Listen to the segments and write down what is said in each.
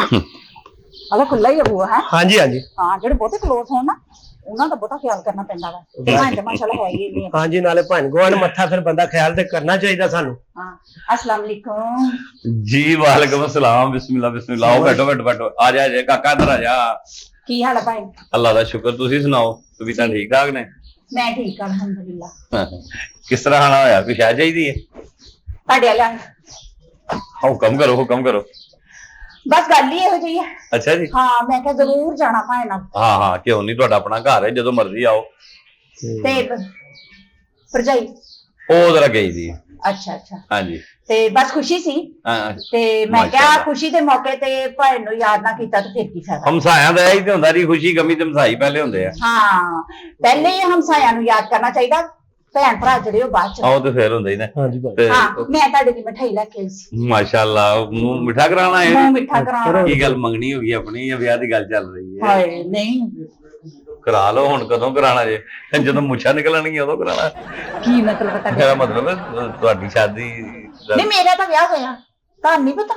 ਅਗਰ ਖੁੱਲਾ ਹੀ ਬੂਆ ਹੈ। ਹਾਂਜੀ ਹਾਂਜੀ ਹਾਂ ਜਿਹੜੇ ਬਹੁਤੇ ਕਲੋਜ਼ ਹੋਣ ਨਾ ਉਹਨਾਂ ਦਾ ਬਹੁਤਾ ਖਿਆਲ ਕਰਨਾ ਪੈਂਦਾ ਵਾ ਤੇ ਭਾਂ ਤੇ ਮਾਸ਼ਾਅੱਲਾ ਹੈ ਹੀ ਨਹੀਂ। ਹਾਂਜੀ ਨਾਲੇ ਭੈਣ ਗੋਣ ਮੱਥਾ ਫਿਰ ਬੰਦਾ ਖਿਆਲ ਤੇ ਕਰਨਾ ਚਾਹੀਦਾ ਸਾਨੂੰ। ਹਾਂ अस्सलाम वालेकुम जी वालेकुम अस्सलाम बिस्मिल्लाह बिस्मिल्लाह आओ बैठो बैठो बैठो आ जा काका इधर आ जा की हाल है भाई? अल्लाह दा शुक्र तुसी सुनाओ तबीयतां ठीक ठाक ने? मैं ठीक हां अल्हम्दुलिल्लाह। किस तरह खाना होया कोई शायद चाहिए ਤੁਹਾਡੇ ਵਾਲਾ हुक्म करो बस गल ही ਇਹੋ ਜਿਹੀ ਹੈ। अच्छा जी ਹਾਂ ਮੈਂ ਕਿਹਾ ਜ਼ਰੂਰ ਜਾਣਾ ਭਾਂ ਨਾਲ। हाँ हाँ क्यों नहीं ਤੁਹਾਡਾ ਆਪਣਾ ਘਰ है ਜਦੋਂ ਮਰਜ਼ੀ ਆਓ। ਤੇ ਭਰਜਾਈ ਉਹ ਜ਼ਰਾ ਗਈ ਦੀ। ਅੱਛਾ ਅੱਛਾ ਹਾਂਜੀ ਤੇ ਬਸ ਖੁਸ਼ੀ ਸੀ ਹਾਂ ਤੇ ਮੈਂ ਕਿਹਾ ਖੁਸ਼ੀ ਦੇ ਮੌਕੇ ਤੇ ਭਾਈ ਨੂੰ ਯਾਦ ਨਾ ਕੀਤਾ ਤੇ ਫਿਰ ਕੀ ਫਾਇਦਾ। ਹਮਸਾਇਆਂ ਦਾ ਇਹੀ ਤੇ ਹੁੰਦਾ ਜੀ ਖੁਸ਼ੀ ਗਮੀ ਤੇ ਹਮਸਾਈ ਪਹਿਲੇ ਹੁੰਦੇ ਆ। ਹਾਂ ਪਹਿਲੇ ਹੀ ਹਮਸਾਇਆਂ ਨੂੰ ਯਾਦ ਕਰਨਾ ਚਾਹੀਦਾ ਭੈਣ ਭਰਾ ਜਿਹੜੇ ਉਹ ਬਾਅਦ ਚ। ਆਓ ਤੇ ਫੇਰ ਹੁੰਦੇ ਹੀ ਨੇ। ਹਾਂਜੀ ਹਾਂ ਮੈਂ ਤੁਹਾਡੇ ਦੀ ਮਿਠਾਈ ਲੈ ਕੇ ਆਈ ਸੀ। ਮਾਸ਼ਾਅੱਲਾ ਮੂੰਹ ਮਿੱਠਾ ਕਰਾਉਣਾ ਹੈ। ਮੂੰਹ ਮਿੱਠਾ ਕਰਾਉਣਾ। ਕੀ ਗੱਲ ਮੰਗਣੀ ਹੋ ਗਈ ਆਪਣੀ ਜਾਂ ਵਿਆਹ ਦੀ ਗੱਲ ਚੱਲ ਰਹੀ ਹੈ? ਹਾਏ ਨਹੀਂ ਕਰਾ ਲਓ ਹੁਣ ਕਦੋਂ ਕਰਾਣਾ ਜੇ ਜਦੋਂ ਮੁੱਛਾਂ ਨਿਕਲਣਗੀਆਂ ਉਦੋਂ ਕਰਾਣਾ। ਕੀ ਮਤਲਬ ਪਤਾ ਮੇਰਾ ਮਤਲਬ ਹੈ ਤੁਹਾਡੀ ਸ਼ਾਦੀ ਨਹੀਂ ਮੇਰਾ ਤਾਂ ਵਿਆਹ ਹੋਇਆ ਤੁਹਾਨੂੰ ਨਹੀਂ ਪਤਾ।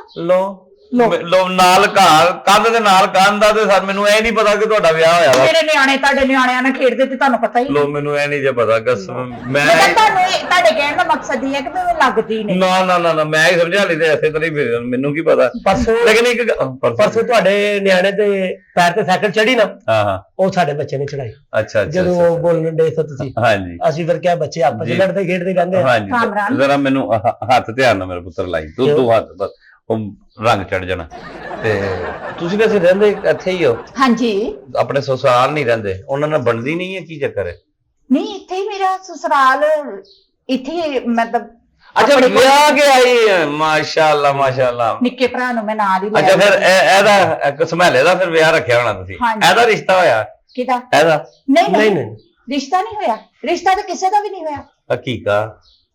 ਲੋ ਨਾਲ ਘਰ ਕੰਧ ਦੇ ਨਾਲ ਕੰਧ ਦਾ ਤੇ ਸਰ ਮੈਨੂੰ ਇਹ ਨਹੀਂ ਪਤਾ ਕਿ ਤੁਹਾਡਾ ਵਿਆਹ ਹੋਇਆ ਵਾ। ਮੇਰੇ ਨਿਆਣੇ ਤੁਹਾਡੇ ਨਿਆਣਿਆਂ ਨਾਲ ਖੇਡਦੇ ਤੇ ਤੁਹਾਨੂੰ ਪਤਾ ਹੀ। ਲੋ ਮੈਨੂੰ ਇਹ ਨਹੀਂ ਜੇ ਪਤਾ ਕਸਮ ਮੈਂ ਤੁਹਾਡੇ ਕਹਿਣ ਦਾ ਮਕਸਦ ਇਹ ਹੈ ਕਿ ਮੈਨੂੰ ਲੱਗਦੀ ਨਹੀਂ। ਨਾ ਨਾ ਨਾ ਮੈਂ ਹੀ ਸਮਝਾ ਲਈ ਤੇ ਐਸੇ ਤਰ੍ਹਾਂ ਹੀ ਮੈਨੂੰ ਕੀ ਪਤਾ। ਲੇਕਿਨ ਇੱਕ ਪਰਸੋਂ ਤੁਹਾਡੇ ਨਿਆਣੇ ਦੇ ਪੈਰ ਤੇ ਸਾਈਕਲ ਚੜੀ ਨਾ। ਹਾਂ ਹਾਂ ਉਹ ਸਾਡੇ ਬੱਚੇ ਨੇ ਚੜਾਈ। ਅੱਛਾ ਜਦੋਂ ਉਹ ਬੋਲਣ ਦੇ ਸੋ ਤੁਸੀਂ ਹਾਂਜੀ ਅਸੀਂ ਫਿਰ ਕਿਹਾ ਬੱਚੇ ਆਪਸ ਵਿੱਚ ਲੜਦੇ ਖੇਡਦੇ ਰਹਿੰਦੇ ਆ। ਹਾਂਜੀ ਜ਼ਰਾ ਮੈਨੂੰ ਹੱਥ ਧਿਆਨ ਨਾਲ ਮੇਰੇ ਪੁੱਤਰ ਲਾਈ ਤੂੰ ਹੱਥ ਬਸ ਉਹ ਰੰਗ ਚੜ ਜਾਣਾ। ਤੇ ਤੁਸੀਂ ਵੈਸੇ ਰਹਿੰਦੇ ਇੱਥੇ ਹੀ ਹੋ? ਹਾਂਜੀ ਆਪਣੇ ਸਸੁਰਾਲ ਨਹੀਂ ਰਹਿੰਦੇ? ਉਹਨਾਂ ਨਾਲ ਬਣਦੀ ਨਹੀਂ ਹੈ ਕੀ ਚੱਕਰ ਹੈ? ਨਹੀਂ ਇੱਥੇ ਹੀ ਮੇਰਾ ਸਸੁਰਾਲ ਇੱਥੇ ਮਤਲਬ। ਅੱਛਾ ਵਿਆਹ ਕੇ ਆਈ ਹੈ ਮਾਸ਼ਾਅੱਲਾ ਮਾਸ਼ਾਅੱਲਾ। ਨਿੱਕੇ ਭਰਾ ਨੂੰ ਮੈਂ ਨਾਲ ਹੀ ਅੱਛਾ ਫਿਰ ਇਹਦਾ ਸਮੈਲੇ ਦਾ ਫਿਰ ਵਿਆਹ ਰੱਖਿਆ ਹੋਣਾ ਤੁਸੀਂ? ਇਹਦਾ ਰਿਸ਼ਤਾ ਹੋਇਆ? ਕਿਹਦਾ? ਇਹਦਾ ਨਹੀਂ ਨਹੀਂ ਰਿਸ਼ਤਾ ਨਹੀਂ ਹੋਇਆ। ਰਿਸ਼ਤਾ ਤਾਂ ਕਿਸੇ ਦਾ ਵੀ ਨਹੀਂ ਹੋਇਆ। ਹਕੀਕਾ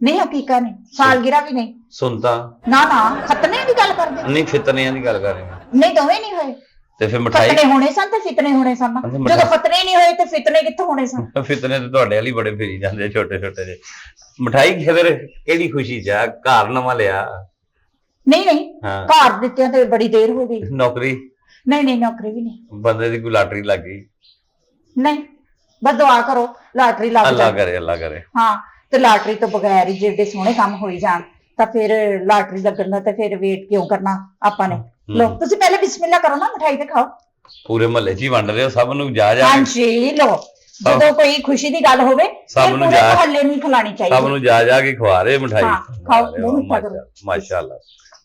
ਨਹੀਂ ਹਕੀਕਾ ਨਹੀਂ ਸਾਲਗਿਰਾ ਵੀ ਨਹੀਂ। ਸੁਣਤਾ ਨਾ ਨਾ ਖਤਨੇ ਦੀ ਗੱਲ ਕਰਦੇ? ਨਹੀਂ ਫਿਤਨਿਆਂ ਦੀ ਗੱਲ ਕਰ ਰਹੇ ਹਾਂ। ਨਹੀਂ ਦੋਵੇਂ ਨਹੀਂ ਹੋਏ। ਤੇ ਫਿਰ ਮਠਾਈ ਫਤਨੇ ਹੋਣੇ ਸਨ ਤੇ ਫਿਤਨੇ ਹੋਣੇ ਸਨ। ਜਦੋਂ ਫਤਨੇ ਨਹੀਂ ਹੋਏ ਤੇ ਫਿਤਨੇ ਕਿੱਥੋਂ ਹੋਣੇ ਸਨ? ਫਿਤਨੇ ਤੇ ਤੁਹਾਡੇ ਵਾਲੀ ਬੜੇ ਫਿਰੀ ਜਾਂਦੇ ਛੋਟੇ ਛੋਟੇ ਜਿਹੇ। ਮਠਾਈ ਫਿਰ ਕਿਹੜੀ ਖੁਸ਼ੀ ਚ ਆ? ਘਰ ਨਵਾਂ ਲਿਆ? ਨਹੀਂ ਨਹੀਂ ਘਰ ਦਿੱਤਿਆਂ ਤੇ ਬੜੀ ਦੇਰ ਹੋ ਗਈ। ਨੌਕਰੀ? ਨਹੀਂ ਨਹੀਂ ਨੌਕਰੀ ਵੀ ਨਹੀਂ। ਬੰਦੇ ਦੀ ਕੋਈ ਲਾਟਰੀ ਲੱਗ ਗਈ? ਨਹੀਂ ਬਸ ਦੁਆ ਕਰੋ ਲਾਟਰੀ ਲੱਗ ਜਾਏ। ਅੱਲਾ ਕਰੇ। ਹਾਂ ਤੇ ਲਾਟਰੀ ਤੋਂ ਬਗੈਰ ਹੀ ਜਿਹੜੇ ਸੋਹਣੇ ਕੰਮ ਹੋਈ ਜਾਣ ਤਾਂ ਫਿਰ ਲਾਟਰੀ ਲੱਗਣ ਦਾ ਤੇ ਫਿਰ ਵੇਟ ਕਿਉਂ ਕਰਨਾ ਆਪਾਂ ਨੇ। ਲੋ ਤੁਸੀਂ ਪਹਿਲੇ ਬਿਸਮਿਲ੍ਲਾ ਕਰੋ ਨਾ ਮਿਠਾਈ ਤੇ ਖਾਓ। ਪੂਰੇ ਮਹੱਲੇ 'ਚ ਹੀ ਵੰਡ ਰਹੇ ਹੋ ਸਭ ਨੂੰ ਜਾ ਹਾਂਜੀ ਲੋ ਜਦੋਂ ਕੋਈ ਖੁਸ਼ੀ ਦੀ ਗੱਲ ਹੋਵੇ ਸਭ ਨੂੰ ਪੂਰੇ ਮਹੱਲੇ ਨੂੰ ਖਿਲਾਣੀ ਚਾਹੀਦੀ। ਸਭ ਨੂੰ ਜਾ ਕੇ ਖਵਾ ਰਹੇ ਮਿਠਾਈ। ਖਾਓ ਮਾਸ਼ਾਅੱਲਾ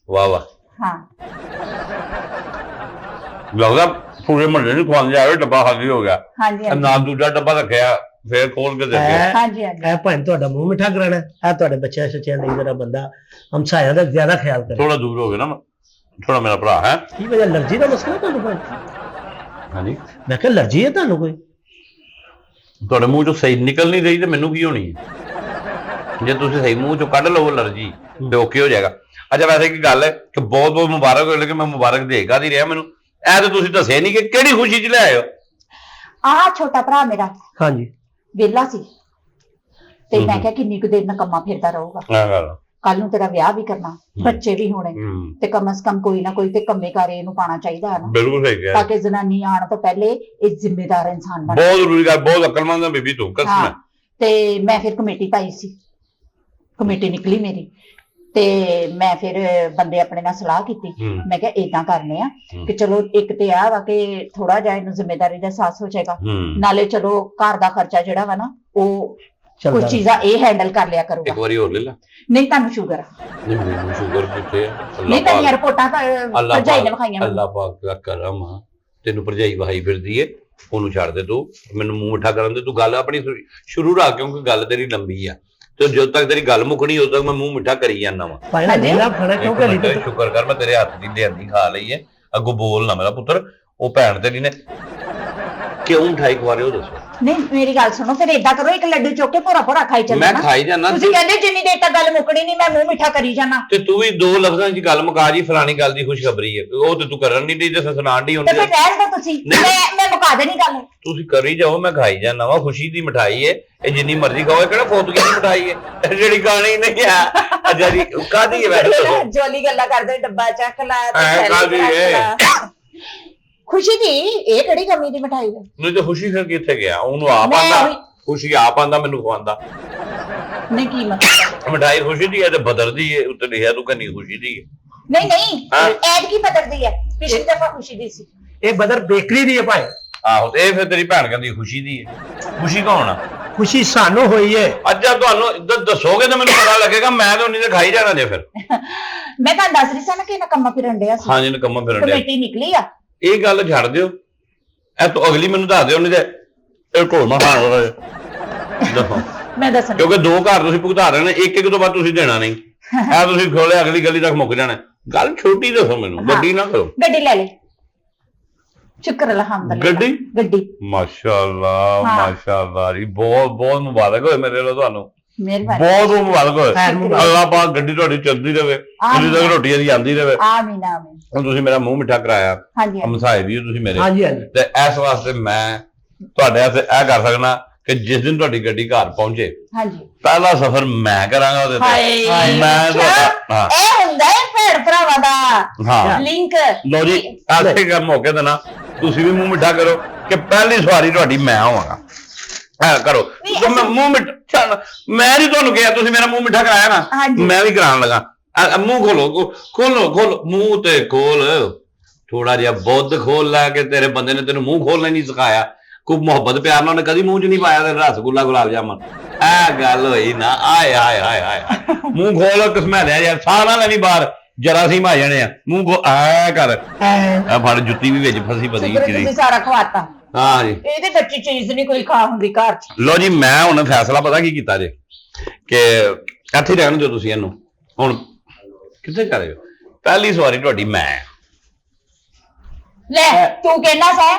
ਵਾਹ ਵਾਹ। ਹਾਂ ਲੱਗਦਾ ਪੂਰੇ ਮਹੱਲੇ ਨੂੰ ਖਵਾਉਣ ਜਾ ਰਹੇ ਡੱਬਾ ਖਾਲੀ ਹੋ ਗਿਆ। ਹਾਂਜੀ ਨਾਲ ਦੂਜਾ ਡੱਬਾ ਰੱਖਿਆ ਫੇਰ ਖੋਲ ਕੇ ਦੇਖਿਆ। ਹਾਂਜੀ ਹਾਂਜੀ ਇਹ ਭਾਂ ਤੁਹਾਡਾ ਮੂੰਹ ਮਿੱਠਾ ਕਰਾਣਾ ਹੈ ਤੁਹਾਡੇ ਬੱਚਿਆਂ ਸੱਚਿਆਂ ਲਈ ਜਿਹੜਾ ਬੰਦਾ ਹਮਸਾਇਆ ਦਾ ਜ਼ਿਆਦਾ ਖਿਆਲ ਕਰੇ। ਥੋੜਾ ਦੂਰ ਹੋ ਗਿਆ ਨਾ ਥੋੜਾ ਮੇਰਾ ਭਰਾ ਹੈ। ਕੀ ਵਜ੍ਹਾ ਅਲਰਜੀ ਦਾ ਮਸਲਾ ਤੁਹਾਨੂੰ ਭਾਂ? ਹਾਂਜੀ ਮੈਂ ਕਿਹਾ ਅਲਰਜੀ ਹੈ ਤੁਹਾਨੂੰ ਕੋਈ? ਤੁਹਾਡੇ ਮੂੰਹ ਚੋਂ ਸਹੀ ਨਿਕਲ ਨਹੀਂ ਰਹੀ ਤੇ ਮੈਨੂੰ ਕੀ ਹੋਣੀ ਹੈ? ਜੇ ਤੁਸੀਂ ਸਹੀ ਮੂੰਹ ਚੋਂ ਕੱਢ ਲਓ ਅਲਰਜੀ ਤੇ ਓਕੇ ਹੋ ਜਾਏਗਾ। ਅੱਛਾ ਵੈਸੇ ਇੱਕ ਗੱਲ ਹੈ ਕਿ ਬਹੁਤ ਬਹੁਤ ਮੁਬਾਰਕ ਹੋਏ ਲੇਕਿਨ ਮੈਂ ਮੁਬਾਰਕ ਦੇਗਾ ਨਹੀਂ ਰਿਹਾ ਮੈਨੂੰ। ਇਹ ਤਾਂ ਤੁਸੀਂ ਦੱਸਿਆ ਨਹੀਂ ਕਿ ਕਿਹੜੀ ਖੁਸ਼ੀ 'ਚ ਲੈ ਆਏ ਹੋ? ਆਹ ਛੋਟਾ ਭਰਾ ਮੇਰਾ ਹਾਂਜੀ ਵਿਹਲਾ ਸੀ ਤੇ ਮੈਂ ਕਿਹਾ ਕਿੰਨੀ ਕੁ ਦੇਰ ਨਕੰਮਾ ਫਿਰਦਾ ਰਹੂਗਾ। ਕੱਲ ਨੂੰ ਤੇਰਾ ਵਿਆਹ ਵੀ ਕਰਨਾ ਬੱਚੇ ਵੀ ਹੋਣੇ ਤੇ ਕਮ ਸੇ ਕਮ ਕੋਈ ਨਾ ਕੋਈ ਤੇ ਕੰਮੇ ਕਾਰੇ ਇਹਨੂੰ ਪਾਣਾ ਚਾਹੀਦਾ ਹੈ ਨਾ। ਬਿਲਕੁਲ ਸਹੀ ਕਿਹਾ। ਤਾਂ ਕਿ ਜ਼ਨਾਨੀ ਆਉਣ ਤੋਂ ਪਹਿਲੇ ਇਹ ਜ਼ਿੰਮੇਦਾਰ ਇਨਸਾਨ ਬਣੇ। ਬਹੁਤ ਜ਼ਰੂਰੀ ਗੱਲ ਬਹੁਤ ਅਕਲਮੰਦ ਹੈ ਬੀਬੀ ਤੂੰ ਕਸਮ ਹੈ। ਤੇ ਮੈਂ ਫਿਰ ਕਮੇਟੀ ਪਾਈ ਸੀ ਕਮੇਟੀ ਨਿਕਲੀ ਮੇਰੀ ਤੇ ਮੈਂ ਫਿਰ ਬੰਦੇ ਆਪਣੇ ਨਾਲ ਸਲਾਹ ਕੀਤੀ। ਮੈਂ ਕਿਹਾ ਏਦਾਂ ਕਰਨੇ ਆ ਕਿ ਚਲੋ ਇੱਕ ਤੇ ਆ ਵਾ ਕਿ ਥੋੜਾ ਜਿਹਾ ਇਹਨੂੰ ਜ਼ਿੰਮੇਦਾਰੀ ਦਾ ਅਹਿਸਾਸ ਹੋ ਜਾਏਗਾ ਨਾਲੇ ਚਲੋ ਘਰ ਦਾ ਖਰਚਾ ਜਿਹੜਾ ਵਾ ਨਾ ਉਹ ਕੁਝ ਚੀਜ਼ਾਂ ਇਹ ਹੈਂਡਲ ਕਰ ਲਿਆ ਕਰੂਗਾ। ਇੱਕ ਵਾਰੀ ਹੋਰ ਲੈ ਲਾ। ਨਹੀਂ ਤੁਹਾਨੂੰ ਸ਼ੂਗਰ ਨਹੀਂ ਮੈਨੂੰ ਸ਼ੂਗਰ ਕਿੱਥੇ ਹੈ? ਨਹੀਂ ਤਾਂ ਰਿਪੋਰਟਾਂ ਤਾਂ ਭਰਜਾਈ ਨੇ ਵਿਖਾਈਆਂ। ਅੱਲਾ ਪਾਕ ਦਾ ਕਰਮ ਆ ਤੈਨੂੰ ਭਰਜਾਈ ਵਹਾਈ ਫਿਰਦੀ ਏ ਉਹਨੂੰ ਛੱਡ ਦੇ ਤੂੰ ਮੈਨੂੰ ਮੂੰਹ ਮਿੱਠਾ ਕਰਨ ਦੇ। ਤੂੰ ਗੱਲ ਆਪਣੀ ਸ਼ੁਰੂ ਰੱਖ ਕਿਉਂਕਿ ਗੱਲ ਤੇਰੀ ਲੰਬੀ ਆ ਤੇ ਜਦੋਂ ਤੱਕ ਤੇਰੀ ਗੱਲ ਮੁੱਕਣੀ ਉਦੋਂ ਤੱਕ ਮੈਂ ਮੂੰਹ ਮਿੱਠਾ ਕਰੀ ਜਾਂਦਾ ਵਾ। ਸ਼ੁਕਰ ਕਰ ਮੈਂ ਤੇਰੇ ਹੱਥ ਦੀ ਲਿਆਂਦੀ ਖਾ ਲਈ ਏ। ਅੱਗੋਂ ਬੋਲ ਨਾ ਮੇਰਾ ਪੁੱਤਰ। ਉਹ ਭੈਣ ਤੇਰੀ ਨੇ ਕਿਉਂ ਮਿਠਾਈ ਖਵਾ ਰਹੇ ਹੋ ਦੱਸੋ? ਨਹੀਂ ਮੇਰੀ ਗੱਲ ਸੁਣੋ ਫਿਰ ਏਦਾਂ ਕਰੋ ਇੱਕ ਲੱਡੂ ਚੁੱਕ ਕੇ ਭੋਰਾ ਭੋਰਾ ਖਾਈ ਚੱਲੋ। ਮੈਂ ਖਾਈ ਜਾਣਾ। ਤੁਸੀਂ ਕਹਿੰਦੇ ਜਿੰਨੀ ਦੇਰ ਤੱਕ ਗੱਲ ਮੁੱਕਣੀ ਨਹੀਂ ਮੈਂ ਮੂੰਹ ਮਿੱਠਾ ਕਰੀ ਜਾਣਾ। ਤੇ ਤੂੰ ਵੀ ਦੋ ਲਫ਼ਜ਼ਾਂ 'ਚ ਗੱਲ ਮੁਕਾ ਜੀ ਫਲਾਣੀ ਗੱਲ ਦੀ ਖੁਸ਼ਖਬਰੀ ਹੈ ਉਹ ਤੇ ਤੂੰ ਕਰਨ ਨਹੀਂ ਡਈ ਤੇ ਸੁਣਾਣ ਡਈ ਹੁੰਦੀ। ਤੇ ਫਿਰ ਰਹਿਣ ਦਿਓ ਤੁਸੀਂ ਮੈਂ ਮੁਕਾ ਦੇਣੀ ਗੱਲ। ਤੁਸੀਂ ਕਰੀ ਜਾਓ ਮੈਂ ਖਾਈ ਜਾਣਾ ਵਾ। ਖੁਸ਼ੀ ਦੀ ਮਿਠਾਈ ਏ ਇਹ ਜਿੰਨੀ ਮਰਜ਼ੀ ਖਾਓ। ਇਹ ਕਿਹੜਾ ਫੋਤਗੀ ਦੀ ਮਿਠਾਈ ਏ ਜਿਹੜੀ ਖਾਣੀ ਨਹੀਂ ਆ ਜਿਹੜੀ ਕਾਹਦੀ ਹੈ ਵੈਸੇ ਜੋਲੀ ਗੱਲਾਂ ਕਰਦੇ ਡੱਬਾ ਚੱਕ ਲਾ ਕਾਹਦੀ ਏ ਖੁਸ਼ੀ ਦੀ ਇਹ ਕਿਹੜੀ ਕਮੀ ਦੀ ਮਿਠਾਈ ਹੈ? ਨਹੀਂ ਤੇ ਖੁਸ਼ੀ ਫਿਰ ਕਿੱਥੇ ਗਿਆ? ਉਹਨੂੰ ਆਪ ਮੈਂ ਆਂਦਾ, ਉਹੀ- ਖੁਸ਼ੀ ਆਪ ਆਂਦਾ ਮੈਨੂੰ ਖਵਾਉਂਦਾ। ਨਹੀਂ ਕੀ ਮਤਲਬ? ਮਿਠਾਈ ਖੁਸ਼ੀ ਦੀ ਹੈ ਤੇ ਬਦਲਦੀ ਹੈ, ਉੱਤੇ ਲਿਖਿਆ ਤੂੰ ਕੰਨੀ ਖੁਸ਼ੀ ਦੀ ਹੈ। ਨਹੀਂ ਨਹੀਂ ਹਾਂ। ਐਡ ਕੀ ਬਦਲਦੀ ਹੈ? ਪਿਛਲੀ ਦਫਾ ਖੁਸ਼ੀ ਦੀ ਸੀ। ਇਹ ਬਦਰ ਬੇਕਰੀ ਦੀ ਹੈ ਭਾਈ। ਆਹੋ ਤੇ ਇਹ ਫਿਰ ਤੇਰੀ ਭੈਣ ਕਹਿੰਦੀ ਖੁਸ਼ੀ ਦੀ ਹੈ। ਖੁਸ਼ੀ ਕੌਣ ਆ? ਖੁਸ਼ੀ ਸਾਨੂੰ ਹੋਈ ਹੈ। ਅੱਜ ਤੁਹਾਨੂੰ ਦੱਸੋਗੇ ਤਾਂ ਮੈਨੂੰ ਪਤਾ ਲੱਗੇਗਾ। ਮੈਂ ਤਾਂ ਉਨੀ ਤੇ ਖਾਈ ਜਾਣਾ ਜੇ ਫਿਰ। ਮੈਂ ਤੁਹਾਨੂੰ ਦੱਸ ਰਹੀ ਸਾਂ ਨਾ ਕਿ ਇਹਨਾਂ ਕੰਮਾਂ ਫਿਰਨ ਡਿਆ ਸੀ। ਹਾਂਜੀ ਨਕੰਮਾ ਫਿਰਨ ਡਿਆ। ਕਮੇਟੀ ਨਿਕਲੀ ਆ। ਇਹ ਗੱਲ ਛੱਡ ਦਿਓ, ਇਹ ਤੋਂ ਅਗਲੀ ਮੈਨੂੰ ਦੱਸ ਦਿਓ, ਨਹੀਂ ਤੇ ਇਹ ਢੋਲ ਨਾ ਖਾਣ ਵਾਲਾ ਦੱਸੋ। ਮੈਂ ਦੱਸਣਾ ਕਿਉਂਕਿ 2 ਘਰ ਤੁਸੀਂ ਭੁਗਤਾ ਰਹੇ ਨੇ, ਇੱਕ ਤੋਂ ਬਾਅਦ ਤੁਸੀਂ ਦੇਣਾ ਨਹੀਂ। ਇਹ ਤੁਸੀਂ ਖੋਲੇ ਅਗਲੀ ਗਲੀ ਤੱਕ ਮੁੱਕ ਜਾਣਾ। ਗੱਲ ਛੋਟੀ ਦੱਸੋ ਮੈਨੂੰ, ਵੱਡੀ ਨਾ ਕਰੋ। ਗੱਡੀ ਲੈ ਲੈ। ਸ਼ੁਕਰ ਅਲਹਮਦੁਲਿਲਾ। ਗੱਡੀ? ਗੱਡੀ। ਮਾਸ਼ਾਅੱਲਾ ਹਾਂ। ਮਾਸ਼ਾਅੱਲਾ ਜੀ, ਬਹੁਤ ਬਹੁਤ ਮੁਬਾਰਕ ਹੋਏ ਮੇਰੇ ਵੱਲੋਂ ਤੁਹਾਨੂੰ, ਮਿਹਰਬਾਨੀ। ਬਹੁਤ ਬਹੁਤ ਮੁਬਾਰਕ ਹੋਏ। ਸ਼ੁਕਰੀਆ। ਅੱਲਾਹ ਪਾਕ ਗੱਡੀ ਤੁਹਾਡੀ ਚੱਲਦੀ ਰਹੇ, ਦਿੱਲੀ ਤੱਕ ਰੋਟੀ ਦੀ ਆਂਦੀ ਰਹੇ। ਆਮੀਨ ਆਮੀਨ। ਹੁਣ ਤੁਸੀਂ ਮੇਰਾ ਮੂੰਹ ਮਿੱਠਾ ਕਰਾਇਆ, ਹਾਂਜੀ ਹਾਂਜੀ। ਹਮਸਾਏ ਵੀ ਹੋ ਤੁਸੀਂ ਮੇਰੇ, ਹਾਂਜੀ ਹਾਂਜੀ। ਤੇ ਇਸ ਵਾਸਤੇ ਮੈਂ ਤੁਹਾਡੇ ਵਾਸਤੇ ਇਹ ਕਰ ਸਕਣਾ ਕਿ ਜਿਸ ਦਿਨ ਤੁਹਾਡੀ ਗੱਡੀ ਘਰ ਪਹੁੰਚੇ, ਹਾਂਜੀ। ਪਹਿਲਾ ਸਫ਼ਰ ਮੈਂ ਕਰਾਂਗਾ ਉਹਦੇ ਤੇ। ਹਾਏ ਮੈਂ ਤੁਹਾਡਾ ਹਾਂ ਇਹ ਹੁੰਦਾ ਹੈ ਭੈਣ ਭਰਾਵਾਂ ਦਾ ਹਾਂ ਲਿੰਕ। ਲੋ ਜੀ, ਐਸੇ ਕਰ ਮੌਕੇ ਤੇ ਨਾ ਤੁਸੀਂ ਵੀ ਮੂੰਹ ਮਿੱਠਾ ਕਰੋ ਕਿ ਪਹਿਲੀ ਸਵਾਰੀ ਤੁਹਾਡੀ ਮੈਂ ਹੋਵਾਂਗਾ। ਹਾਂ ਕਰੋ। ਤੇ ਮੈਂ ਮੂੰਹ ਮਿੱਠਾ, ਮੈਂ ਨਹੀਂ ਤੁਹਾਨੂੰ ਕਿਹਾ, ਤੁਸੀਂ ਮੇਰਾ ਮੂੰਹ ਮਿੱਠਾ ਕਰਾਇਆ ਨਾ, ਹਾਂਜੀ। ਮੈਂ ਵੀ ਕਰਾਉਣ ਲੱਗਾ। ਮੂੰਹ ਖੋਲੋ ਖੋਲੋ ਖੋਲੋ, ਮੂੰਹ ਤੇ ਖੋਲ, ਥੋੜਾ ਜਿਹਾ ਬੁੱਧ ਖੋਲ ਲੈ ਕੇ। ਤੇਰੇ ਬੰਦੇ ਨੇ ਤੈਨੂੰ ਮੂੰਹ ਖੋਲਣਾ ਨਹੀਂ ਸਿਖਾਇਆ। ਕੋਈ ਮੁਹੱਬਤ ਪਿਆਰ ਨਾਲ ਉਹਨੇ ਕਦੀ ਮੂੰਹ 'ਚ ਨਹੀਂ ਪਾਇਆ ਤੇ ਰਸਗੁੱਲਾ ਗੁਲਾਬ ਜਾਮਨ। ਇਹ ਗੱਲ ਹੋਈ ਨਾ। ਆਏ ਹਾਏ ਹਾਏ ਹਾਏ, ਮੂੰਹ ਖੋਲ ਕਿਸਮੈ ਲਿਆ ਯਾਰ, ਸਾਹ ਨਾ ਲੈਣੀ ਬਾਹਰ, ਜਰਾਸੀਮ ਆ ਜਾਣੇ ਆ। ਮੂੰਹ ਕੋ ਐ ਕਰ, ਆ ਫੜ, ਜੁੱਤੀ ਵੀ ਵਿੱਚ ਫਸੀ ਪਤੀ ਤੁਸੀਂ ਸਾਰਾ ਖਵਾਤਾ। ਹਾਂ ਜੀ। ਇਹਦੇ ਬੱਚੀ ਚੀਜ਼ ਨਹੀਂ ਕੋਈ ਖਾ ਹੁੰਦੀ ਘਰ 'ਚ। ਲੋ ਜੀ, ਮੈਂ ਹੁਣ ਫੈਸਲਾ ਪਤਾ ਕੀ ਕੀਤਾ ਜੇ ਕਿ ਇੱਥੇ ਰਹਿਣ ਦਿਓ ਤੁਸੀਂ ਇਹਨੂੰ। ਹੁਣ ਕਿੱਥੇ ਜਾ ਰਹੇ ਹੋ? ਪਹਿਲੀ ਸਵਾਰੀ ਤੁਹਾਡੀ ਮੈਂ। ਲੈ ਤੂੰ ਕਹਿਣਾ ਸੈ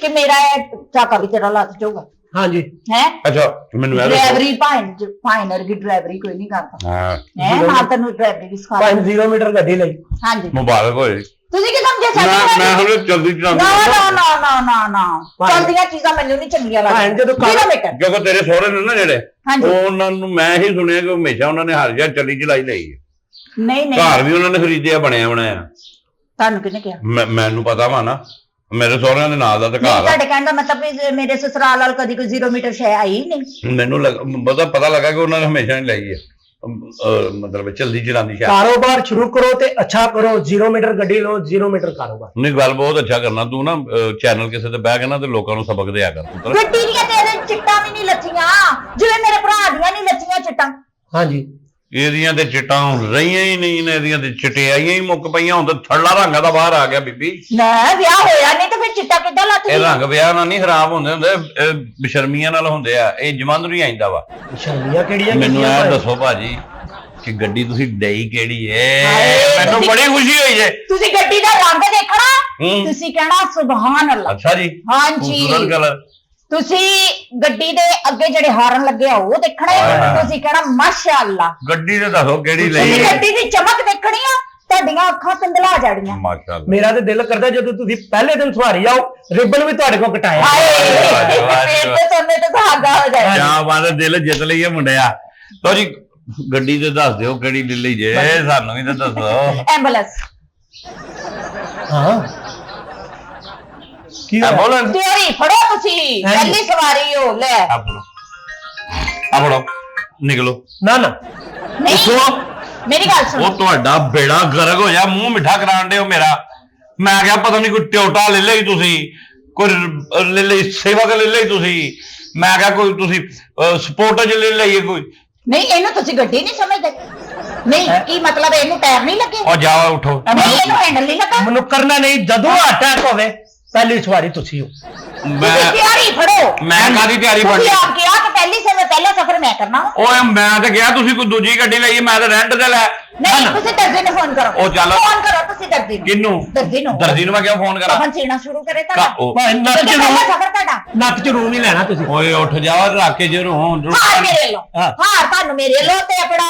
ਕਿ ਮੇਰਾ ਇਹ ਚਾਕਾ ਵੀ ਤੇਰਾ ਲੱਗ ਜਾਊਗਾ ਹਾਂਜੀ। ਹੈ? ਅੱਛਾ ਮੈਨੂੰ ਇਹ ਦੱਸੋ। ਡਰਾਈਵਰੀ ਫਾਈਨਰ ਦੀ ਡਰਾਈਵਰੀ ਕੋਈ ਨਹੀਂ ਕਰਦਾ ਹਾਂ ਹੈ ਨਾ। ਤੈਨੂੰ ਡਰਾਈਵਰੀ ਵੀ ਸਿਖਾ ਭਾਈ 0 ਮੀਟਰ ਗੱਡੀ ਲਈ। ਹਾਂਜੀ। ਮੁਬਾਰਕ ਹੋਏ। ਤੁਸੀਂ ਕੀ ਸਮਝੇ ਮੈਂ ਹੁਣ ਜਲਦੀ ਨਾ ਚਲਾਉਂਦਾ ਨਾ ਨਾ ਨਾ ਨਾ ਚਲਦੀਆਂ ਚੀਜ਼ਾਂ ਮੈਨੂੰ ਨਹੀਂ ਚੰਗੀਆਂ ਭੈਣ ਜਦੋਂ ਲੱਗਦੀਆਂ। ਕਿਲੋਮੀਟਰ। ਕਿਉਂਕਿ ਤੇਰੇ ਸਹੁਰੇ ਨੇ ਨਾ ਜਿਹੜੇ, ਹਾਂਜੀ। ਉਹਨਾਂ ਨੂੰ ਮੈਂ ਹੀ ਸੁਣਿਆ ਕਿ ਹਮੇਸ਼ਾ ਉਹਨਾਂ ਨੇ ਹਰ ਜਗ੍ਹਾ ਚੱਲੀ ਚਲਾਈ ਲਈ ਹੈ। ਨਹੀਂ ਨਹੀਂ ਘਰ ਵੀ ਉਹਨਾਂ ਨੇ ਖਰੀਦਿਆ, ਬਣਿਆ ਬਣਾਇਆ। ਤੁਹਾਨੂੰ ਕਿਹਨੇ ਕਿਹਾ? ਮੈਨੂੰ ਪਤਾ ਵਾ ਨਾ, ਮੇਰੇ ਸਹੁਰਿਆਂ ਦੇ ਨਾਲ ਦਾ ਤਾਂ ਨਹੀਂ ਘਰ ਆ। ਤੁਹਾਡੇ ਕਹਿਣ ਦਾ ਮਤਲਬ ਵੀ ਮੇਰੇ ਸਸੁਰਾਲ ਵਾਲ ਕਦੀ ਕੋਈ 0 ਮੀਟਰ ਸ਼ੈ ਆਈ ਨਹੀਂ। ਮੈਨੂੰ ਪਤਾ ਲੱਗਾ ਕਿ ਉਹਨਾਂ ਨੇ ਹਮੇਸ਼ਾ ਹੀ ਲਈ ਹੈ, ਮਤਲਬ ਚਲਦੀ ਚਲਾਉਂਦੀ ਸ਼ਾਇਦ। ਕਾਰੋਬਾਰ ਸ਼ੁਰੂ ਕਰੋ ਤੇ ਅੱਛਾ ਕਰੋ। 0 ਮੀਟਰ ਗੱਡੀ ਲਓ, 0 ਮੀਟਰ ਕਾਰੋਬਾਰ। ਨਹੀਂ ਗੱਲ ਬਹੁਤ ਅੱਛਾ ਕਰਨਾ ਤੂੰ ਨਾ। ਚੈਨਲ ਕਿਸੇ ਤੇ ਬਹਿ ਕੇ ਨਾ ਤੇ ਲੋਕਾਂ ਨੂੰ ਸਬਕ ਦਿਆ ਕਰ ਪੁੱਤਰ। ਗੱਡੀ ਦੀਆਂ ਤੇਰੇ ਚਿੱਟਾਂ ਵੀ ਨਹੀਂ ਲੱਥੀਆਂ ਜਿਵੇਂ ਮੇਰੇ ਭਰਾ ਦੀਆਂ ਨਹੀਂ ਲੱਥੀਆਂ ਚਿੱਟਾਂ। ਹਾਂਜੀ। ਇਹਦੀਆਂ ਤੇ ਚਿੱਟਾਂ ਰਹੀਆਂ ਹੀ ਨਹੀਂ ਨੇ, ਇਹਦੀਆਂ ਤੇ ਚਿਟਿਆਈਆਂ ਹੀ ਮੁੱਕ ਪਈਆਂ। ਹੁਣ ਤਾਂ ਥੱਲਾ ਰੰਗਾਂ ਦਾ ਬਾਹਰ ਆ ਗਿਆ ਬੀਬੀ। ਲੈ ਵਿਆਹ ਹੋਇਆ ਨਹੀਂ ਤੇ ਫਿਰ ਚਿੱਟਾ ਕਿੱਦਾਂ ਲੱਥ ਇਹ ਗਿਆ? ਰੰਗ ਵਿਆਹ ਨਾਲ ਨਹੀਂ ਖਰਾਬ ਹੁੰਦੇ ਹੁੰਦੇ, ਇਹ ਬੇਸ਼ਰਮੀਆਂ ਨਾਲ ਹੁੰਦੇ ਆ। ਇਹ ਜਮੰਦ ਨਹੀਂ ਆਈਂਦਾ ਵਾ। ਸ਼ਰਮੀਆਂ ਕਿਹੜੀਆਂ? ਮੈਨੂੰ ਕੀਤੀਆਂ ਇਹ ਭਾਈ? ਦੱਸੋ ਭਾਜੀ ਕਿ ਗੱਡੀ ਤੁਸੀਂ ਡਈ ਕਿਹੜੀ ਏ? ਹਾਏ, ਮੈਨੂੰ ਬੜੀ ਖੁਸ਼ੀ ਹੋਈ ਜੇ। ਤੁਸੀਂ ਗੱਡੀ ਦਾ ਰੰਗ ਦੇਖਣਾ, ਹੂੰ। ਤੁਸੀਂ ਕਹਿਣਾ ਸੁਭਾਨ ਅੱਲਾਹ। ਅੱਛਾ ਜੀ। ਹਾਂਜੀ। ਖੂਬਸੂਰਤ ਕਲਰ। ਤੁਸੀਂ ਗੱਡੀ ਦੇ ਅੱਗੇ ਜਿਹੜੇ ਹਾਰਨ ਲੱਗੇ ਆ ਉਹ ਦੇਖਣੇ, ਹਾਂ। ਤੁਸੀਂ ਕਹਿਣਾ ਮਾਸ਼ਾਅੱਲਾ। ਗੱਡੀ ਤੇ ਦੱਸੋ ਕਿਹੜੀ ਲਈ ਤੁਸੀਂ ਹੈ? ਗੱਡੀ ਦੀ ਚਮਕ ਦੇਖਣੀ ਆ, ਤੁਹਾਡੀਆਂ ਅੱਖਾਂ ਪਿੰਦਲਾ ਜਾੜੀਆਂ। ਮਾਸ਼ਾਅੱਲਾ। ਮੇਰਾ ਤੇ ਦਿਲ ਕਰਦਾ ਜਦੋਂ ਤੁਸੀਂ ਪਹਿਲੇ ਦਿਨ ਸਵਾਰੀ ਆਓ, ਰਿਬਨ ਵੀ ਤੁਹਾਡੇ ਕੋਲ ਕਟਾਇਆ। ਹਾਏ ਵਾਹ, ਫੇਰ ਤੇ ਸੋਨੇ ਤੇ ਸੁਹਾਗਾ ਹੋ ਜਾਏ। ਕਿਆ ਬਾਤ ਹੈ, ਦਿਲ ਜਿੱਤ ਲਈਏ ਮੁੰਡਿਆ। ਲਓ ਜੀ, ਗੱਡੀ ਤੇ ਦੱਸ ਦਿਓ ਕਿਹੜੀ ਲੈ ਲਈ ਜੇ, ਸਾਨੂੰ ਵੀ ਤਾਂ ਦੱਸੋ। ਐਂਬੂਲੈਂਸ। ਹਾਂ। ਕੀ ਹੋਇਆ? ਐਂਬੂਲੈਂਸ? ਤਿਆਰੀ ਫੜੋ ਤੁਸੀਂ, ਹਾਂਜੀ। ਪਹਿਲੀ ਸਵਾਰੀ ਹੋ ਲੈ। ਆ ਫੜੋ, ਨਿਕਲੋ। ਨਾ ਨਾ ਨਹੀਂ ਮੇਰੀ ਗੱਲ ਸੁਣੋ। ਉਹ ਤੁਹਾਡਾ ਬੇੜਾ ਗਰਕ ਹੋ ਜਾ, ਮੂੰਹ ਮਿੱਠਾ ਕਰਾਣ ਦਿਓ ਮੇਰਾ। ਮੈਂ ਕਿਹਾ ਪਤਾ ਨਹੀਂ ਕੋਈ ਟਿਓਟਾ ਲੈ ਲਈ ਤੁਸੀਂ, ਕੋਈ ਲੈ ਲਈ ਸੇਵਕ ਲੈ ਲਈ ਤੁਸੀਂ, ਮੈਂ ਕਿਹਾ ਕੋਈ ਤੁਸੀਂ ਸਪੋਰਟ ਲੈ ਲਈਏ ਕੋਈ। ਨਹੀਂ ਇਹਨੂੰ ਤੁਸੀਂ ਗੱਡੀ ਨਹੀਂ ਸਮਝਦੇ। ਨਹੀਂ ਕੀ ਮਤਲਬ ਇਹਨੂੰ ਟਾਇਰ ਨਹੀਂ ਲੱਗੇ? ਉਹ ਜਾਓ ਉਠੋ। ਨਹੀਂ ਇਹਨੂੰ ਹੈਂਡਲ ਨਹੀਂ ਲੱਗਾ। ਮੈਨੂੰ ਕਰਨਾ ਨਹੀਂ। ਜਦੋਂ ਅਟੈਕ ਹੋਵੇ ਪਹਿਲੀ ਸਵਾਰੀ ਤੁਸੀਂ ਹੋ। ਮੈਂ ਤੁਸੀਂ ਤਿਆਰੀ ਫੜੋ। ਮੈਂ ਕਾਹਦੀ ਤਿਆਰੀ ਤੁਸੀਂ ਫੜਨੀ? ਆਪ ਕਿਹਾ ਕਿ ਪਹਿਲਾ ਸਫ਼ਰ ਮੈਂ ਕਰਨਾ ਵਾ। ਓਏ ਮੈਂ ਤਾਂ ਕਿਹਾ ਤੁਸੀਂ ਕੋਈ ਦੂਜੀ ਗੱਡੀ ਲਈ, ਮੈਂ ਤਾਂ ਰੈਂਟ ਤੇ ਲੈ। ਨਹੀਂ ਤੁਸੀਂ ਦਰਜੀ ਨੂੰ ਫੋਨ ਕਰੋ। ਉਹ ਚੱਲ। ਫੋਨ ਕਰੋ ਤੁਸੀਂ ਦਰਜੀ ਨੂੰ। ਕਿਹਨੂੰ? ਦਰਜੀ ਨੂੰ। ਦਰਜੀ ਨੂੰ ਮੈਂ ਕਿਉਂ ਫੋਨ ਕਰਾਂ? ਕਫਨ ਸੀਣਾ ਸ਼ੁਰੂ ਕਰੇ ਤੁਹਾਡਾ। ਭਾਈ ਨੱਕ ਚ ਪਹਿਲਾ ਰੂਮ, ਸਫ਼ਰ ਤੁਹਾਡਾ। ਨੱਕ ਚ ਰੂਮ ਹੀ ਲੈਣਾ ਤੁਸੀਂ। ਓਏ ਉੱਠ ਜਾ, ਰੱਖ ਕੇ ਜਰੂਰ ਹਾਰ ਮੇਰੇ ਲੋ। ਹਾਂ। ਹਾਰ ਤੁਹਾਨੂੰ ਮੇਰੇ ਲੋ ਤੇ ਆਪਣਾ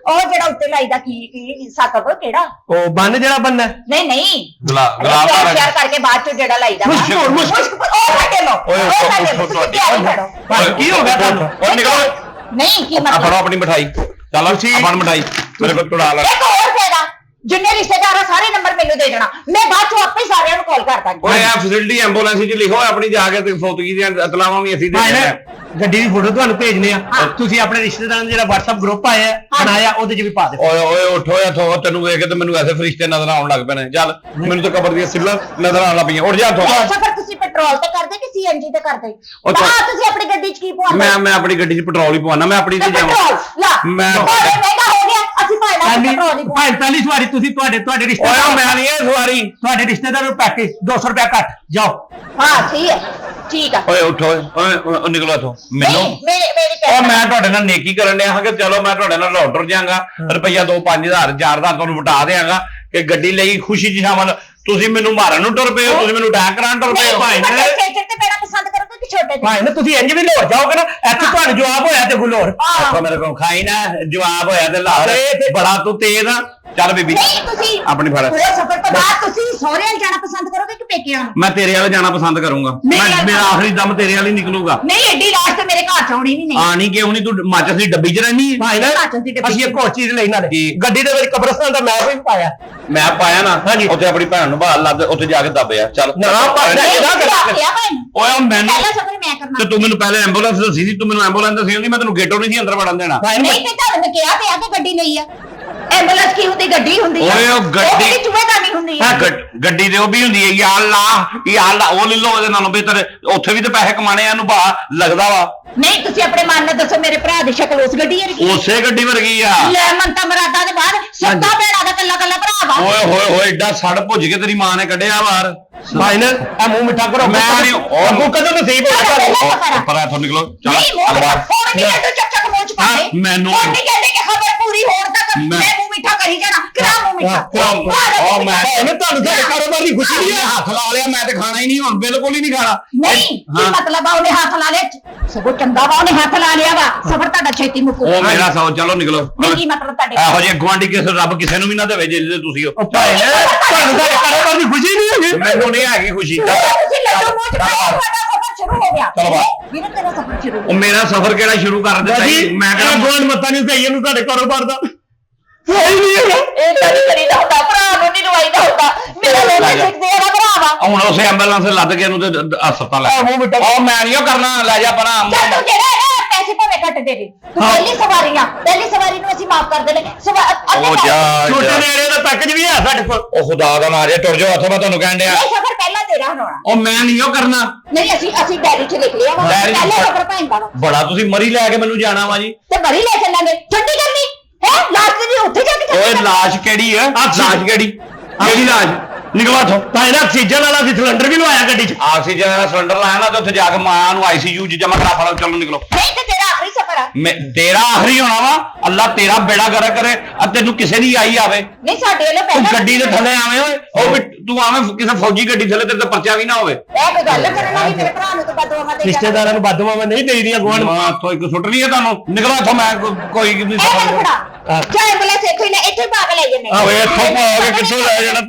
ਉਹ ਜਿਹੜਾ ਉੱਤੇ ਲਾਈਦਾ ਕੀ ਸੱਤ ਕਿਹੜਾ? ਉਹ ਬੰਨ ਜਿਹੜਾ ਬੰਨਾ। ਨਹੀਂ ਨਹੀਂ ਗੁਲਾਬ ਤਿਆਰ ਕਰਕੇ ਬਾਅਦ ਚ ਜਿਹੜਾ ਲਾਈਦਾ ਵਾ। ਮੁਸ਼ਕ, ਮੁਸ਼ਕ। ਮੁਸ਼ਕ ਉਹ ਕੱਢੇ ਲੋ। ਓਏ, ਉਹ ਕੱਢੇ ਲੋ। ਉੱਠੋ, ਤੁਸੀਂ ਤਿਆਰੀ ਕਰੋ। ਭਾਈ ਕੀ ਹੋ ਗਿਆ ਤੁਹਾਨੂੰ? ਓਏ ਨਿਕਲੋ। ਨਹੀਂ ਕੀ ਆ ਫੜੋ ਮਤਲਬ? ਆਪਣੀ ਮਠਾਈ। ਚੱਲ ਆਪਣ ਮਠਾਈ ਮੇਰੇ ਕੋਲ ਤੁੜਾ ਲੈ। ਇੱਕ ਹੋਰ ਫਾਇਦਾ ਜਿੰਨੇ ਰਿਸ਼ਤੇਦਾਰ ਆ ਸਾਰੇ ਨੰਬਰ ਮੈਨੂੰ ਦੇ ਦੇਣਾ, ਮੈਂ ਬਾਅਦ ਚੋਂ ਆਪੇ ਸਾਰਿਆਂ ਨੂੰ ਕਾਲ ਕਰ ਦਾਂਗੀ। ਓਏ ਆ ਫੈਸਿਲਿਟੀ ਐਂਬੂਲੈਂਸ 'ਚ ਲਿਖੋ ਆਪਣੀ ਜਾ ਕੇ ਤੇ ਫੌਤਗੀ ਦੀਆਂ ਇਤਲਾਵਾਂ ਵੀ ਅਸੀਂ ਦੇ ਭਾਈ ਦਿੰਦੇ ਨਾ ਆ। ਗੱਡੀ ਦੀ ਫੋਟੋ ਤੁਹਾਨੂੰ ਭੇਜਨੇ ਆ, ਤੁਸੀਂ ਆਪਣੇ ਰਿਸ਼ਤੇਦਾਰਾਂ ਦਾ ਜਿਹੜਾ WhatsApp ਗਰੁੱਪ ਆਇਆ ਬਣਾਇਆ ਉਹਦੇ 'ਚ ਵੀ ਪਾ ਦਿਓ। ਓਏ ਓਏ ਉੱਠੋ ਇੱਥੋਂ, ਤੈਨੂੰ ਵੇਖ ਕੇ ਤੇ ਮੈਨੂੰ ਐਸੇ ਫਰਿਸ਼ਤੇ ਨਜ਼ਰ ਆਉਣ ਲੱਗ ਪਏ ਨੇ। ਚੱਲ ਮੈਨੂੰ ਤਾਂ ਕਬਰ ਦੀਆਂ ਸਿੱਲਾਂ ਨਜ਼ਰ ਆਉਣ ਲੱਗ ਪਈਆਂ। ਉੱਠ ਜਾ ਇੱਥੋਂ। ਸਫਰ ਤੁਸੀਂ ਪੈਟਰੋਲ ਤੇ ਕਰਦੇ ਕਿ CNG ਤੇ ਕਰਦੇ? ਉਹ ਤਾਂ- ਤੁਸੀਂ ਆਪਣੀ ਗੱਡੀ 'ਚ ਕੀ ਪਵਾਉਂਦੇ? ਮੈਂ ਆਪਣੀ ਗੱਡੀ 'ਚ ਪੈਟਰੋਲ ਹੀ ਪਵਾਉਣਾ, ਮੈਂ ਆਪਣੀ ਤੇ ਜਾਵਾਂ। ਪੈਟਰੋਲ ਲਾ ਮੈਂ- ਮਹਿੰਗਾ ਹੋ ਗਿਆ, ਅਸੀਂ ਭਾਵੇਂ ਪੈਟਰੋਲ ਹੀ ਭਾਈ ਪਹਿਲੀ ਸਵਾਰੀ ਤੁਸੀਂ ਤੁਹਾਡੇ ਓਏ ਰਿਸ਼ਤੇਦਾਰ ਮੈਂ ਨਹੀਂ ਇਹ ਸਵਾਰੀ। ਤੁਹਾਡੇ ਰਿਸ਼ਤੇਦਾਰ ਨੂੰ ਪੈਕੇਜ 200 ਰੁਪਏ ਘੱਟ ਜਾਓ। ਹਾਂ ਠੀਕ ਆ। ਓਏ ਉੱਠੋ ਓਏ ਨਿਕਲੋ ਇੱਥੋਂ। ਮੈਨੂੰ ਨਹੀਂ ਮੇਰੀ ਉਹ ਮੈਂ ਤੁਹਾਡੇ ਨਾਲ ਨੇਕੀ ਕਰਨ ਡਿਆ ਹਾਂ ਕਿ ਚਲੋ ਮੈਂ ਤੁਹਾਡੇ ਨਾਲ ਰੌਟਰ ਜਾਵਾਂਗਾ, ਰੁਪਈਆ 2 5000 4000 ਤੁਹਾਨੂੰ ਵਟਾ ਦੇਵਾਂਗਾ ਕਿ ਗੱਡੀ ਲਈ ਖੁਸ਼ੀ 'ਚ ਸ਼ਾਮਲ। ਤੁਸੀਂ ਮੈਨੂੰ ਮਾਰਨ ਨੂੰ ਟੁਰ ਪਏ ਹੋ, ਤੁਸੀਂ ਮੈਨੂੰ ਅਟੈਕ ਕਰਾਉਣ ਟੁਰ ਪਏ ਹੋ। ਭਾਈ ਨੇ ਸਟੇਸ਼ਨ ਤੇ ਬੜਾ ਪਸੰਦ ਕਰੋਗੇ ਕਿ ਛੋਟੇ ਤੇ? ਭਾਈ ਨਾ ਤੁਸੀਂ ਇੰਜ ਵੀ ਲੋੜ ਜਾਓਗੇ ਨਾ, ਇੱਥੇ ਤੁਹਾਨੂੰ ਜਵਾਬ ਹੋਇਆ ਤੇ ਗੁਲੋਰ ਆਖੋ ਮੇਰੇ ਕੋਲ ਖਾਈ ਨਾ ਜਵਾਬ ਹੋਇਆ ਤੇ ਲਾ ਦੇ। ਬੜਾ ਤੂੰ ਤੇਜ਼ ਆ। ਚੱਲ ਬੀਬੀ ਨਹੀਂ ਤੁਸੀਂ ਆਪਣੀ ਫੜ। ਪੂਰੇ ਸਫ਼ਰ ਤੋਂ ਬਾਅਦ ਤੁਸੀਂ ਸਹੁਰੇ ਵੱਲ ਜਾਣਾ ਪਸੰਦ ਕਰੋਗੇ ਕਿ ਪੇਕਿਆਂ ਨੂੰ? ਮੈਂ ਤੇਰੇ ਵਾਲੇ ਜਾਣਾ ਪਸੰਦ ਕਰੂੰਗਾ। ਮੇਰਾ ਆਖਰੀ ਦਮ ਤੇਰੇ ਵਾਲੀ ਨਿਕਲੂਗਾ। ਨਹੀਂ ਐਡੀ ਰਾਤ ਤੇ ਮੇਰੇ ਘਰ ਚ ਆਉਣੀ ਨਹੀਂ। ਆਣੀ ਕਿਉਂ ਨਹੀਂ? ਤੂੰ ਮਾਚਸ ਦੀ ਡੱਬੀ 'ਚ ਰਹਿਨੀ ਹੈ। ਭਾਈ ਨਾ ਅਸੀਂ ਇੱਕ ਹੋਰ ਚੀਜ਼ ਲਈ ਨਾਲੇ ਗੱਡੀ ਦੇ ਵਿੱਚ ਕਬਰਸਤਾਨ ਦਾ ਮੈਪ ਵੀ ਪਾਇਆ। ਮੈਂ ਪਾਇਆ ਨਾ ਉੱਥੇ ਆਪਣੀ ਭੈਣ ਨੂੰ ਬਾਹਰ ਲੱਦ, ਉੱਥੇ ਜਾ ਕੇ ਦੱਬਿਆ। ਚੱਲ ਨਾ ਭਾਈ ਓਏ ਮੈਨੂੰ ਪਹਿਲਾ ਸਫ਼ਰ ਮੈਂ ਕਰਨਾ। ਤੇ ਤੂੰ ਮੈਨੂੰ ਪਹਿਲੇ ਐਂਬੂਲੈਂਸ ਦੱਸੀ ਸੀ, ਤੂੰ ਮੈਨੂੰ ਐਂਬੂਲੈਂਸ ਦੱਸੀ ਹੁੰਦੀ ਮੈਂ ਤੈਨੂੰ ਗੇਟੋਂ ਨਹੀਂ ਸੀ ਅੰਦਰ ਵੜਨ ਦੇਣਾ। ਨਹੀਂ ਤੇ ਤੁਹਾਨੂੰ ਕਿਹਾ ਪਿਆ ਕਿ ਗੱਡੀ ਲਈ ਆ। ਐਂਬੂਲੈਂਸ ਕੀ ਹੁੰਦੀ? ਗੱਡੀ ਹੁੰਦੀ ਆ। ਓਏ ਉਹ ਗੱਡੀ ਚੂਹੇਦਾਨੀ ਹੁੰਦੀ ਆ। ਗੱਡੀ ਤੇ ਉਹ ਵੀ ਹੁੰਦੀ ਹੈ। ਯਾਰ ਲਾ ਉਹ ਲੈ ਲਓ, ਉਹਦੇ ਨਾਲੋਂ ਬਿਹਤਰ ਉੱਥੇ ਵੀ ਤੇ ਪੈਸੇ ਕਮਾਣੇ ਆ, ਇਹਨੂੰ ਬਾਹਰ ਲੱਗਦਾ ਵਾ। ਨਹੀਂ ਤੁਸੀਂ ਆਪਣੇ ਮਨ ਨਾਲ ਦੱਸੋ, ਮੇਰੇ ਭਰਾ ਦੀ ਸ਼ਕਲ ਉਸ ਗੱਡੀ ਵਰਗੀ? ਉਸੇ ਗੱਡੀ ਵਰਗੀ ਆ। ਲੈ ਮੰਤਾ ਮਰਾਦਾ ਦੇ ਬਾਅਦ ਸੱਤਾ ਭੈਣਾਂ ਦਾ ਕੱਲਾ ਭਰਾ ਵਾ। ਓਏ ਹੋਏ ਹੋਏ ਏਡਾ ਸੜ ਭੁੱਜ ਕੇ ਤੇਰੀ ਮਾਂ ਨੇ ਕੱਢਿਆ ਬਾਹਰ। ਭਾਈ ਨਾ ਆ ਮੂੰਹ ਮਿੱਠਾ ਕਰੋ। ਮੈਂ ਨਹੀਂ ਅੱਗੋਂ ਕਦੋਂ ਨਸੀਬ ਹੋਇਆ ਪਰ ਇੱਥੋਂ ਨਿਕਲੋ। ਚੱਲ ਨਹੀਂ ਮੂੰਹ ਮਿੱਠਾ ਹੁਣ ਨਹੀਂ ਤੂੰ ਚੱਕ ਚੱਕ ਮੂੰਹ ਚ ਪਾ ਦੇ। ਮੈਨੂੰ ਹੁਣ ਨਹੀਂ ਕਹਿੰਦੇ ਕਿ ਖਬਰ ਪੂਰੀ ਹੋਣ ਤੱਕ ਮੈਂ ਮੂੰਹ ਮਿੱਠਾ ਕਰੀ ਜਾਣਾ। ਕਰਾ ਮੂੰਹ ਮਿੱਠਾ। ਉਹ ਮੈਂ ਤੁਹਾਨੂੰ ਸਾਡੇ ਕਾਰੋਬਾਰ ਦੀ ਖੁਸ਼ੀ ਨਹੀਂ ਹੈ। ਹੱਥ ਲਾ ਲਿਆ, ਮੈਂ ਤੇ ਖਾਣਾ ਹੀ ਨਹੀਂ ਹੁਣ, ਬਿਲਕੁਲ ਹੀ ਨਹੀਂ ਖਾਣਾ। ਨਹੀਂ ਕੀ ਮਤਲਬ ਆ? ਉਹਨੇ ਹੱਥ ਲਾ ਲਿਆ ਸਗੋਂ ਚੰਗਾ ਵਾ, ਉਹਨੇ ਹੱਥ ਲਾ ਲਿਆ ਵਾ। ਸਫਰ ਤੁਹਾਡਾ ਛੇਤੀ ਮੁੱਕੂ। ਉਹ ਮੇਰਾ ਸੌ। ਚਲੋ ਨਿਕਲੋ। ਨਹੀਂ ਕੀ ਮਤਲਬ ਤੁਹਾਡੇ? ਇਹੋ ਜਿਹੇ ਗੁਆਂਢੀ ਕਿਸੇ ਰੱਬ ਕਿਸੇ ਨੂੰ ਵੀ ਨਾ ਦੇਵੇ ਜੇ ਤੁਸੀਂ ਹੋ। ਭਾਈ ਤੁਹਾਨੂੰ ਸਾਡੇ ਕਾਰੋਬਾਰ ਦੀ ਖੁਸ਼ੀ ਨਹੀਂ ਹੈਗੀ। ਮੈਨੂੰ ਨਹੀਂ ਹੈਗੀ ਖੁਸ਼ੀ। ਤੁਸੀਂ ਲੱਡੂ ਮੂੰਹ ਚ ਪਾਇਆ, ਤੁਹਾਡਾ ਸਫਰ ਸ਼ੁਰੂ ਹੋ ਗਿਆ। ਚਲੋ ਬਾ। ਵੀਰੇ ਤੇਰਾ ਸਫਰ ਸ਼ੁਰੂ ਹੋ ਉਹ ਮੇਰਾ ਸਫ਼ਰ ਕਿਹੜਾ ਸ਼ੁਰੂ ਕਰ ਦਿੱਤਾ ਜੀ? ਮੈਂ ਕਿਹੜਾ ਕਿਹੜਾ ਗੋਲ ਮੱਤਾ ਨਹੀਂ ਸਹੀ ਇਹਨੂੰ ਸਾਡੇ ਕਾਰੋਬਾਰ ਦਾ ਸਹੀ ਨਹੀਂ ਹੈਗਾ। ਇਹ ਤਾਂ ਨਹੀਂ ਕਰੀਦਾ ਹੁੰਦਾ, ਭਰਾ ਨੂੰ ਨਹੀਂ ਦਵਾਈਦਾ ਹੁੰਦਾ। ਮੇਰਾ ਲੋਕ ਸਿੱਖਦੇ ਆ ਭਰਾ ਵਾ। ਹੁਣ ਉਸੇ ਐਂਬੂਲੈਂਸ ਲੱਦ ਕੇ ਇਹਨੂੰ ਤੇ ਹਸਪਤਾਲ ਲੈ ਮੂੰਹ ਮਿੱਠਾ ਉਹ ਮੈਂ ਨਹੀਂ ਉਹ ਕਰਨਾ। ਲੈ ਜਾ ਪਰਾਂ। ਚੱਲ ਤੂੰ ਜਿਹੜਾ ਹੈ ਨਾ ਪੈਸੇ ਭਾਵੇਂ ਘੱਟ ਦੇ ਦੇ। ਤੂੰ ਪਹਿਲੀ ਸਵਾਰੀ ਨੂੰ ਅਸੀਂ ਮਾਫ ਕਰ ਦੇਣੇ। ਉਹ ਜਾ ਛੋਟੇ ਨੇੜੇ ਦਾ ਪੈਕੇਜ ਵੀ ਹੈ ਸਾਡੇ ਕੋਲ। ਉਹ ਖੁਦਾ ਦਾ ਮਾਰਿਆ ਟੁਰ ਜਾਓ ਇੱਥੋਂ, ਮੈਂ ਤੁਹਾਨੂੰ ਕਹਿਣ ਡਿਆ। ਇਹ ਸਫਰ ਪਹਿਲਾਂ ਤੇਰਾ ਹੋਣਾ। ਉਹ ਮੈਂ ਨਹੀਂ ਉਹ ਕਰਨਾ। ਨਹੀਂ ਅਸੀਂ ਡੈਰੀ 'ਚ ਲਿਖ ਲਿਆ ਵਾ। ਡਾਇਰੀ 'ਚ ਪਹਿਲਾਂ ਸਫਰ ਪੈਂਦਾ ਵਾ ਬੜਾ ਤੁਸੀਂ ਮਰੀ ਲੈ ਕੇ ਮੈਨੂੰ ਜਾਣਾ ਵਾ ਜੀ। ਤੇ ਬੜੀ ਲੈ ਚੱਲਾਂਗੇ। ਛੁੱਟੀ ਕਰਨੀ ਹੈ ਲਾਸਟ ਦੀ ਉੱਥੇ ਜਾ ਕੇ ਓਏ ਲਾਸ਼ ਕਿਹੜੀ ਹੈ? ਲਾਸ਼ ਕਿਹੜੀ ਲਾਸ਼? ਨਿਕਲੋ ਇੱਥੋਂ। ਤਾਂ ਇਹਦਾ ਆਕਸੀਜਨ ਵਾਲਾ ਸੀ ਸਿਲੰਡਰ ਵੀ ਲਵਾਇਆ ਗੱਡੀ 'ਚ। ਆਕਸੀਜਨ ਦਾ ਸਿਲੰਡਰ ਲਾਇਆ ਨਾ ਤੇ ਉੱਥੇ ਜਾ ਕੇ ਮਾਂ ਨੂੰ ICU 'ਚ ਜਮਾ ਕਰਾ ਫੜੋ। ਚਲੋ ਨਿਕਲੋ। ਨਹੀਂ ਤੇ ਤੇਰਾ ਆਖਰੀ ਸਫਰ ਆ। ਤੇਰਾ ਆਖਰੀ ਹੋਣਾ ਵਾ। ਅੱਲਾ ਤੇਰਾ ਬੇੜਾ ਗਰਕ ਕਰੇ। ਆ ਤੈਨੂੰ ਕਿਸੇ ਦੀ ਆਈ ਆਵੇ। ਨਹੀਂ ਸਾਡੇ ਵੱਲੋਂ ਤੂੰ ਪਹਿਲਾਂ ਗੱਡੀ ਦੇ ਥੱਲੇ ਆਵੇਂ ਓਏ। ਉਹ ਵੀ ਤੂੰ ਆਵੇਂ ਕਿਸੇ ਫੌਜੀ ਗੱਡੀ ਥੱਲੇ, ਤੇਰੇ ਤੇ ਪਰਚਾ ਵੀ ਨਾ ਹੋਵੇ। ਇਹ ਕੋਈ ਗੱਲ ਕਰਨ ਵਾਲੀ? ਮੇਰੇ ਭਰਾ ਨੂੰ ਤਾਂ ਬਦਦੁਆਵਾਂ ਦੇ ਰਿਸ਼ਤੇਦਾਰਾਂ ਨੂੰ ਬਦਦੁਆਵਾਂ ਨਹੀਂ ਦੇਈਦੀਆਂ ਗਵਾਂਢ। ਮਾਂ ਤੋਂ ਇੱਕ ਸੁੱਟ ਨਹੀਂ ਹੈ ਤੁਹਾਨੂੰ। ਨਿਕਲੋ ਇੱਥੋਂ। ਮੈਂ ਕੋਈ ਨਹੀਂ ਇਹ ਫੜਾ ਚਾਹੇ ਬਲੇ ਇੱਥੇ ਹੀ ਲੈ, ਇੱਥੇ ਹੀ ਪਾ ਕੇ ਲੈ ਜੰਨੇ। ਓਏ ਇੱਥੋਂ ਪਾ ਕੇ ਕਿੱਥੋਂ ਲੈ ਜਾਣਾ?